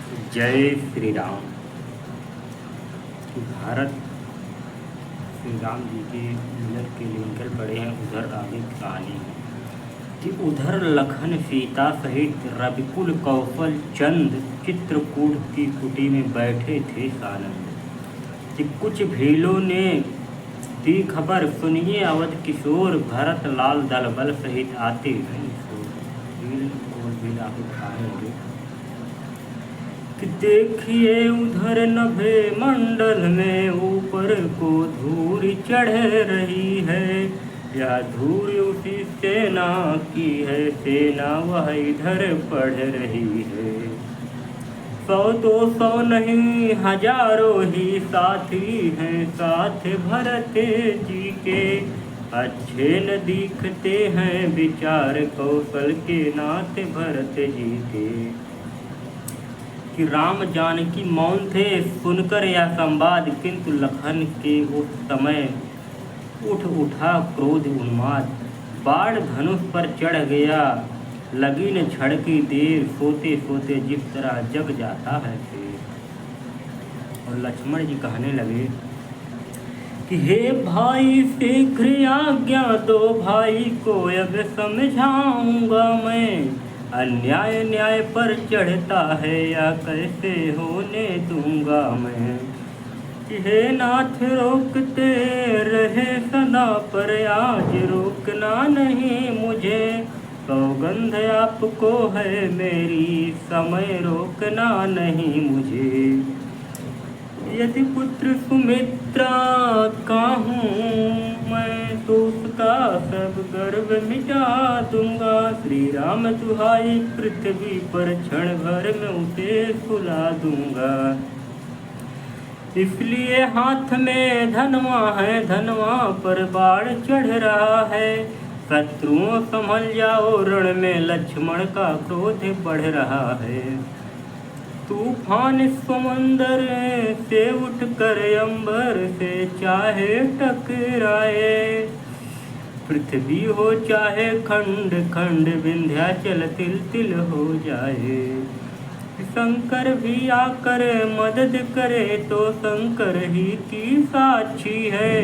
जय श्री राम। भारत श्री राम जी के मिलन के लिए निकल पड़े हैं। उधर आगे कहानी है कि उधर लखन सीता सहित रविकुल कौशल चंद चित्रकूट की कुटी में बैठे थे सानंद। कि कुछ भीलों ने दी खबर, सुनिए अवध किशोर, भरत लाल दल बल सहित आते हैं। भील और भील आगे खाएंगे कि देखिए उधर नभे मंडल में ऊपर को धूल चढ़ रही है, या धूल उसी सेना की है, सेना वह इधर पढ़ रही है। 100-200 नहीं हजारों ही साथी हैं साथ भरत जी के, अच्छे न दिखते हैं विचार कौशल के नाथ भरत जी के। कि राम जानकी मौन थे सुनकर यह संवाद, किंतु लखन के उस समय उठ उठा क्रोध उन्माद। बाण धनुष पर चढ़ गया लगी न झड़की देर, सोते सोते जिस तरह जग जाता है फिर। और लक्ष्मण जी कहने लगे कि हे भाई शीघ्र आज्ञा दो, भाई को अब समझाऊंगा मैं। अन्याय न्याय पर चढ़ता है या कैसे होने दूंगा मैं। कि हे नाथ रोकते रहे सदा पर आज रोकना नहीं मुझे, सौगंध आपको है मेरी समय रोकना नहीं मुझे। यदि पुत्र सुमित्रा का हूँ मैं तो उसका सब गर्व मिटा दूंगा। श्री राम दुहाई पृथ्वी पर क्षण भर में उसे सुला दूंगा। इसलिए हाथ में धनवा है, धनवा पर बाढ़ चढ़ रहा है। शत्रुओं संभल जाओ रण में, लक्ष्मण का क्रोध बढ़ रहा है। तूफान समंदर से उठकर अंबर से चाहे टकराए, पृथ्वी हो चाहे खंड खंड, विंध्याचल तिल तिल हो जाए। शंकर भी आकर मदद करे तो शंकर ही की साक्षी है,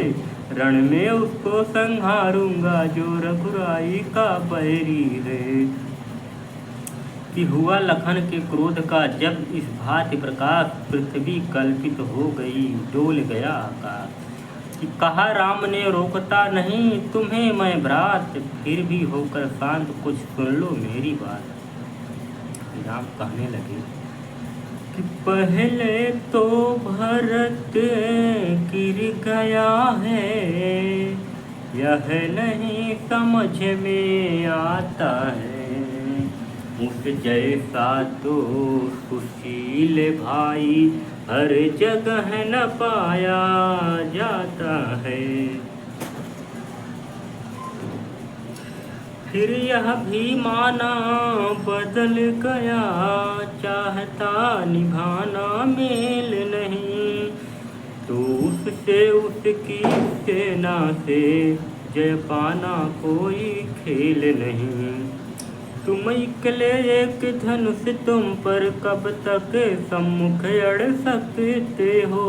रण में उसको संहारूंगा जो रघुराई का बैरी है। कि हुआ लखन के क्रोध का जब इस भांति प्रकाश, पृथ्वी कल्पित हो गई डोल गया आकाश। कि कहा राम ने रोकता नहीं तुम्हें मैं भ्रात, फिर भी होकर शांत कुछ सुन लो मेरी बात। राम कहने लगे कि पहले तो भरत गिर गया है, यह नहीं समझ में आता है। उस जैसा तो सुशील भाई हर जगह न पाया जाता है। फिर यह भी माना बदल गया, चाहता निभाना मेल नहीं, तो उससे उसकी सेना से जय पाना कोई खेल नहीं। तुम इकले एक धनुष तुम पर कब तक सम्मुख अड़ सकते हो,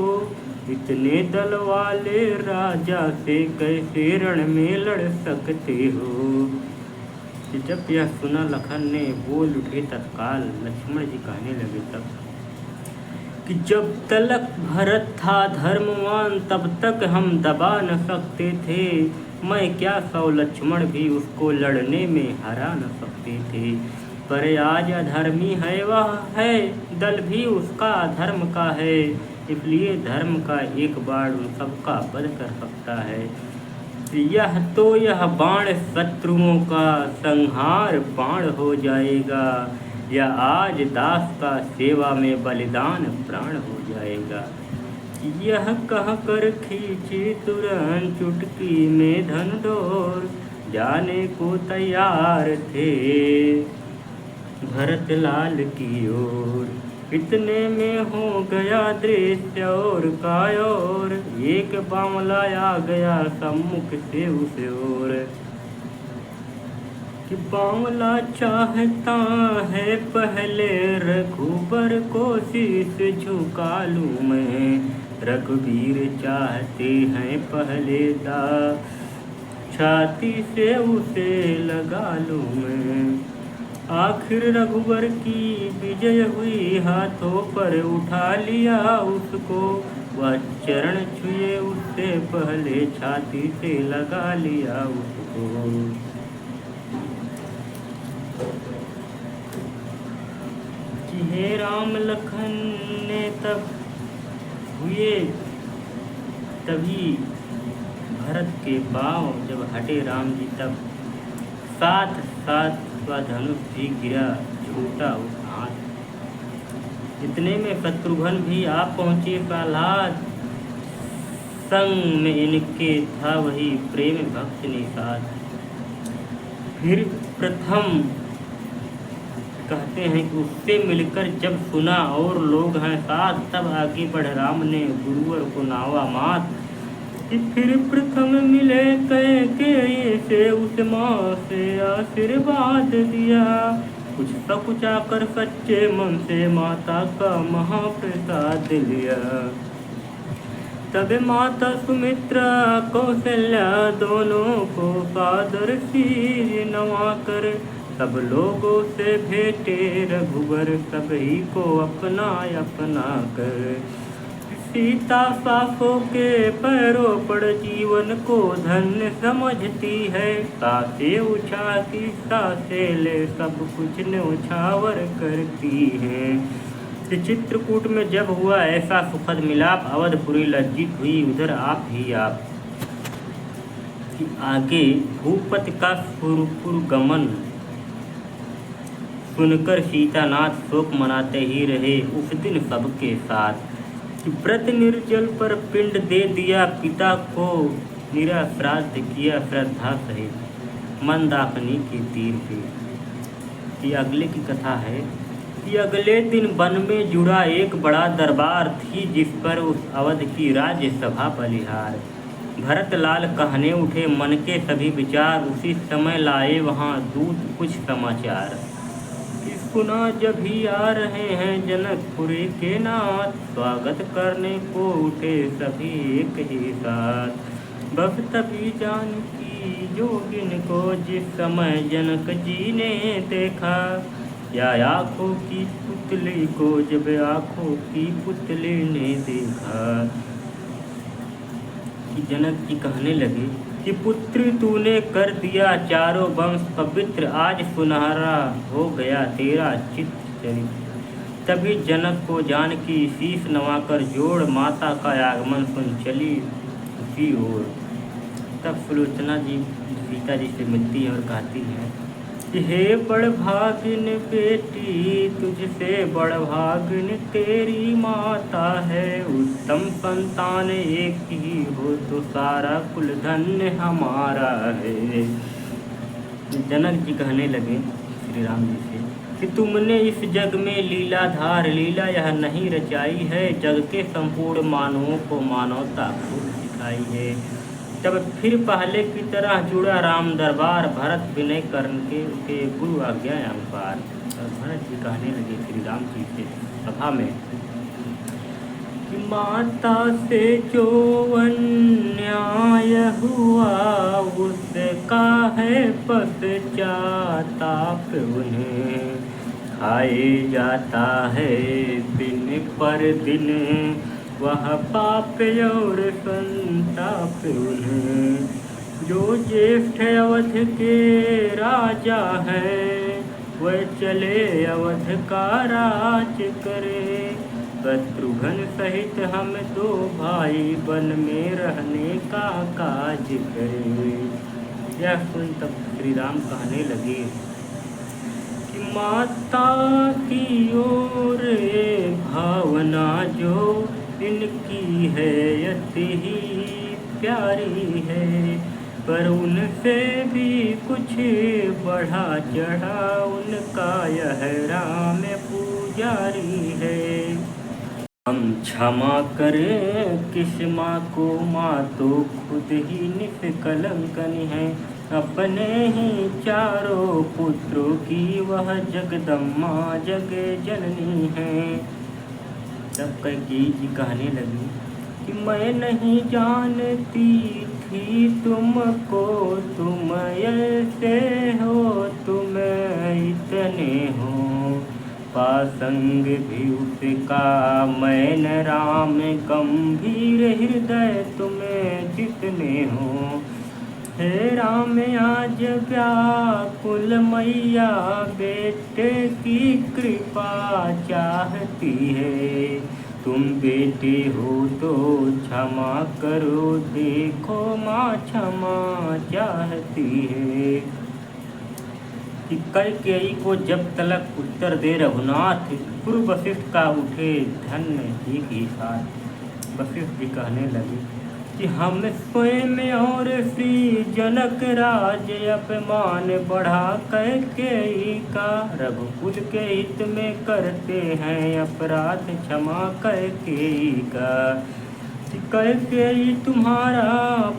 इतने दल वाले राजा से कैसे रण में लड़ सकते हो। जब यह सुना लखन ने बोल उठे तत्काल, लक्ष्मण जी कहने लगे तब कि जब तलक भरत था धर्मवान तब तक हम दबा न सकते थे, मैं क्या 100 लक्ष्मण भी उसको लड़ने में हरा न सकते थे। पर आज अधर्मी है वह है, दल भी उसका धर्म का है, इसलिए धर्म का एक बाण उन सबका वध कर सकता है। यह बाण शत्रुओं का संहार बाण हो जाएगा, या आज दास का सेवा में बलिदान प्राण हो जाएगा। यह कह कर खींची तुरंत चुटकी में धन डोर, जाने को तैयार थे भरत लाल की ओर। इतने में हो गया दृश्य और का और, एक बामला आ गया सम्मुख से उस ओर। कि बामला चाहता है पहले रघु रघुबर को शीश झुका लूँ मैं। रघुवीर चाहते हैं पहले दाग, छाती से उसे लगा लूँ मैं। आखिर रघुबर की विजय हुई, हाथों पर उठा लिया उसको। वह चरण छुए उससे पहले छाती से लगा लिया उसको। कि हे राम लखन ने तब हुए, तभी भरत के पाँव जब हटे राम जी, तब साथ साथ वह धनुष भी गिरा, छूटा उस हाथ। इतने में शत्रुघ्न भी आप पहुँचे प्रहलाद संग में, इनके था वही प्रेम भक्त निषाद। फिर प्रथम कहते हैं कि उससे मिलकर जब सुना और लोग हैं साथ, तब आगे बढ़ राम ने गुरुवर को नावा मात। कि फिर प्रथम मिले कैकेयी से, उस माँ से आशीर्वाद दिया। कुछ सकुचा कर सच्चे मन से माता का महाप्रसाद लिया। तब माता सुमित्रा कौशल्या दोनों को सादर शीश नवा कर, सब लोगों से भेंटे रघुवर सभी को अपना अपना कर। सीता सासों के पैरों पड़ जीवन को धन्य समझती है, सासे उछा की सासे ले सब कुछ न्यौछावर करती है। चित्रकूट में जब हुआ ऐसा सुखद मिलाप, अवधपुरी लज्जित हुई उधर आप ही आप। कि आगे भूपति का सुरपुर गमन सुनकर सीतानाथ शोक मनाते ही रहे उस दिन सबके साथ। व्रत निर्जल पर पिंड दे दिया, पिता को निरा श्राद्ध किया श्रद्धा सहित मंदाकिनी के तीर पे। कि अगले की कथा है कि अगले दिन वन में जुड़ा एक बड़ा दरबार थी, जिस पर उस अवध की राज्यसभा बलिहार। भरत लाल कहने उठे मन के सभी विचार, उसी समय लाए वहाँ दूत कुछ समाचार। सुना जब ही आ रहे हैं जनकपुरी के नाथ, स्वागत करने को उठे सभी एक ही साथ। बस तभी जानकी जोगिन को जिस समय जनक जी ने देखा, या आँखों की पुतली को जब आँखों की पुतली ने देखा। कि जनक जी कहने लगे कि पुत्र तूने कर दिया चारों वंश पवित्र, आज सुनहरा हो गया तेरा चित्त चरित्र। तभी जनक को जानकी शीश नवाकर जोड़, माता का आगमन सुन चली उसी ओर। तब सुलोचना जी सीता जी से मिलती है और कहती हैं कि हे बड़भागिन बेटी, तुझसे बड़भागिन तेरी माता है। उत्तम संतान एक ही हो तो सारा कुल धन्य हमारा है। जनक जी कहने लगे श्री राम जी से कि तुमने इस जग में लीलाधार लीला यह नहीं रचाई है, जग के संपूर्ण मानवों को मानवता खूब सिखाई है। तब फिर पहले की तरह जुड़ा राम दरबार, भरत विनय करके उनके गुरु आज्ञा अनुसार। और भरत जी कहने लगे श्री राम जी से सभा में कि माता से जो अन्याय हुआ, उसका है पश्चाताप उन्हें खाए जाता है दिन पर दिन, वह पाप और संताप उन्हें। जो ज्येष्ठ अवध के राजा है, वह चले अवध का राज करे। शत्रुघ्न सहित हम दो भाई वन में रहने का काज करे। यह सुन तब श्री राम कहने लगे कि माता की ओर भावना जो इनकी है अति ही प्यारी है, पर उनसे भी कुछ बढ़ा चढ़ा उनका यह राम पुजारी है। हम क्षमा करें किस माँ को, माँ तो खुद ही निष्कलंकन है। अपने ही चारों पुत्रों की वह जगदम्मा जग जननी है। तब कैकेयी जी कहने लगी कि मैं नहीं जानती थी तुमको, तुम ऐसे हो, तुम इतने हो पासंग भी उसका, मैन राम गंभीर हृदय तुम्हें जितने हो। हे राम आज व्याकुल मैया बेटे की कृपा चाहती है, तुम बेटे हो तो क्षमा करो, देखो माँ क्षमा चाहती है। कि कैकेयी को जब तलक उत्तर दे रघुनाथ, गुरु वशिष्ठ का उठे धन्य एक ही साथ। वशिष्ठ जी कहने लगे कि हम स्वयं और श्री जनक राज अपमान बढ़ा कैकेयी का, रघुकुल के हित में करते हैं अपराध क्षमा कैकेयी का। कैकेयी तुम्हारा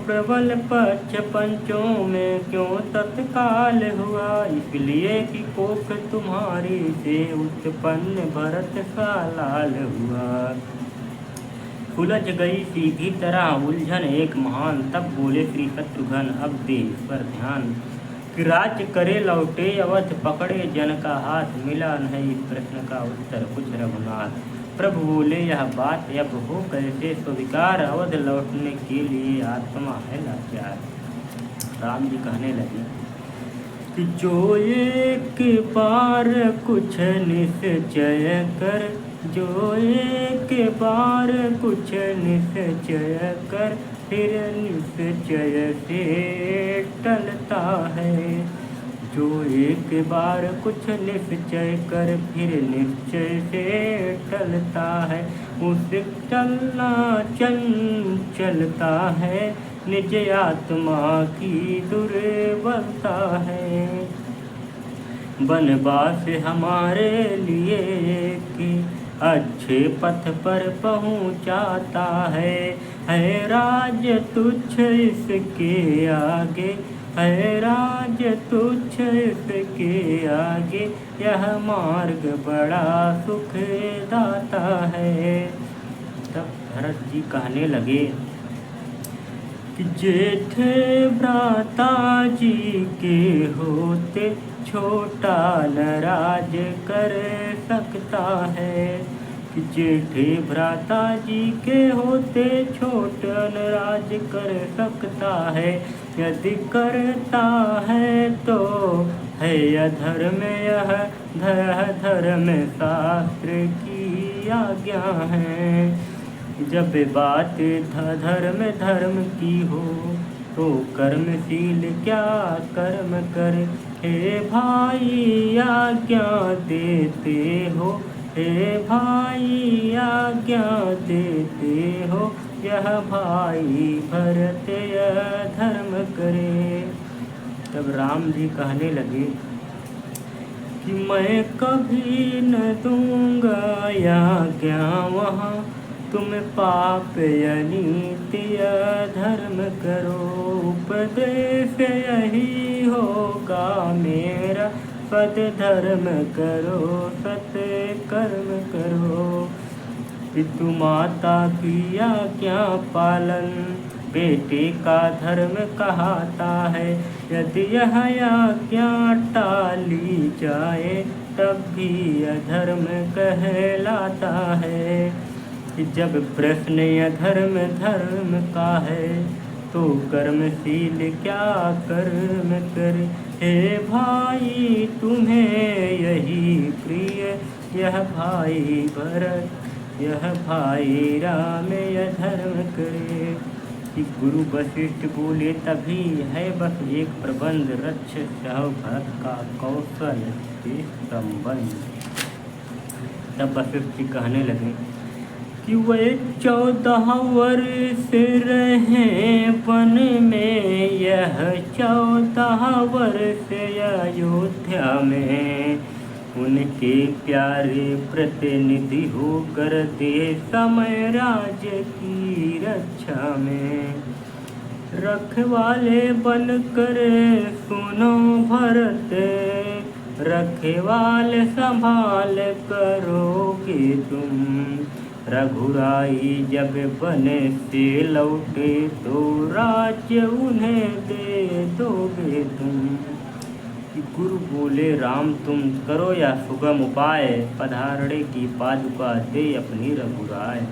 प्रबल पक्ष पंचों में क्यों तत्काल हुआ, इसलिए कि कोख तुम्हारी से उत्पन्न भरत सा लाल हुआ। उलझ गई सीधी तरह उलझन एक महान, तब बोले श्री शत्रुघ्न अब दे इस पर ध्यान, कि राज्य करे लौटे अवध पकड़े जन का हाथ, मिला नहीं इस प्रश्न का उत्तर कुछ रघुनाथ। प्रभु बोले यह बात अब हो कैसे स्वीकार, अवध लौटने के लिए आत्मा है लाचार। राम जी कहने लगे कि जो एक बार कुछ निश्चय कर, जो एक बार कुछ निश्चय कर, फिर निश्चय से टलता है। जो एक बार कुछ निश्चय कर, फिर निश्चय से टलता है, उसे टलना चंचलता है, निज आत्मा की दुर्बलता है। बनवास हमारे लिए कि अच्छे पथ पर पहुँचाता है राज तुच्छ इसके आगे, है राज तुच्छ इसके आगे, यह मार्ग बड़ा सुख दाता है। तब भरत जी कहने लगे कि जेठ भ्राता जी के होते छोटा न राज कर सकता है, कि जेठे भ्राता जी के होते छोटा न राज कर सकता है, यदि करता है तो है अधर्म, यह धर्म शास्त्र की आज्ञा है। जब बात धर्म की हो तो कर्मशील क्या कर्म करे, हे भाई आज्ञा देते हो, हे भाई आज्ञा देते हो, यह भाई भरत धर्म करे। तब राम जी कहने लगे कि मैं कभी न दूंगा आज्ञा वहाँ, तुम पाप अनीति अधर्म करो, उपदेश यही होगा मेरा, सत धर्म करो सत कर्म करो। पितु माता की आज्ञा पालन बेटे का धर्म कहता है, यदि यह आज्ञा टाली जाए तब भी अधर्म कहलाता है। जब प्रश्न अधर्म धर्म का है तो कर्मशील क्या कर्म कर, हे भाई तुम्हें यही प्रिय, यह भाई भरत यह भाई राम यह धर्म करे। कि गुरु वशिष्ठ बोले तभी है बस एक प्रबंध, रक्ष सह भरत का कौशल से संबंध। तब वशिष्ठ जी कहने लगे कि वे 14 वर्ष रहे वन में, यह 14 वर्ष अयोध्या में, उनके प्यारे प्रतिनिधि होकर दे समय राज्य की रक्षा में। रखवाले बन करे सुनो भरत, रखवाले संभाल करोगे तुम। रघुराई जब बने से लौटे, तो राज्य उन्हें दे दोगे तुम। कि गुरु बोले राम तुम करो या सुगम उपाय, पधारणे की पादुका दे अपनी रघुराय।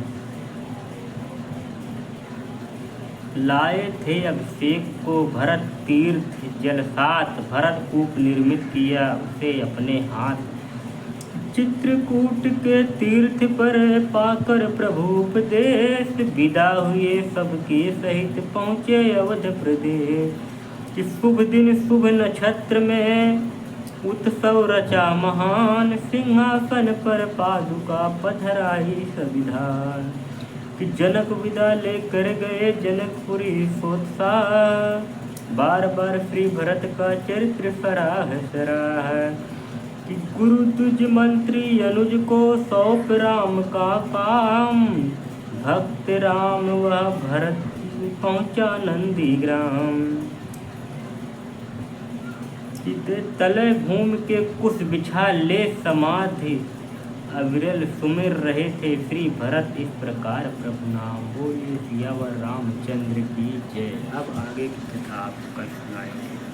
लाए थे अभिषेक को भरत तीर्थ जल साथ, भरत कूप निर्मित किया उसे अपने हाथ। चित्रकूट के तीर्थ पर पाकर प्रभु उपदेश, विदा हुए सबके सहित पहुँचे अवध प्रदेश। इस शुभ दिन शुभ नक्षत्र में उत्सव रचा महान, सिंहासन पर पादुका पधराई सविधान। कि जनक विदा लेकर गए जनकपुरी सोत्साह, बार बार श्री भरत का चरित्र सराह सराह। कि गुरु तुझ मंत्री अनुज को सौंप राम का काम, भक्त राम वह भरत पहुँचा नंदीग्राम। तले भूमि के कुश बिछा ले समाधि, अविरल सुमिर रहे थे श्री भरत इस प्रकार प्रभु नाम। बोलिए सियावर रामचंद्र की जय। अब आगे की कथा आपको कल सुनाएंगे।